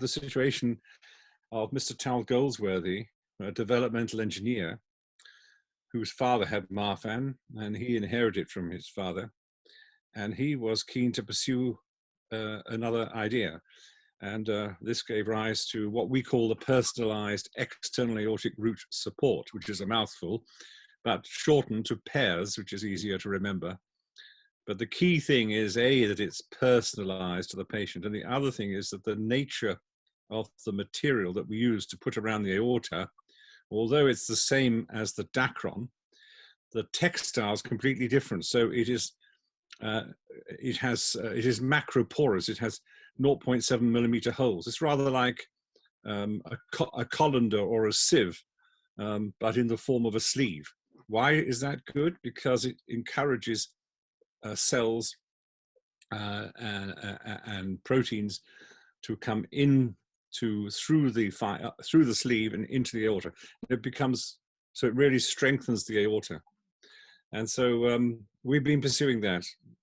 the situation of Mr. Tal Golesworthy, a developmental engineer whose father had Marfan, and he inherited from his father, and he was keen to pursue another idea. And this gave rise to what we call the personalized external aortic root support, which is a mouthful, but shortened to PEARS, which is easier to remember. But the key thing is, A, that it's personalized to the patient. And the other thing is that the nature of the material that we use to put around the aorta, although it's the same as the dacron, the textile is completely different. So it is macroporous. It has 0.7 millimeter holes. It's rather like a colander or a sieve, but in the form of a sleeve. Why is that good? Because it encourages cells and proteins to come in through the sleeve and into the aorta. It really strengthens the aorta. And so we've been pursuing that.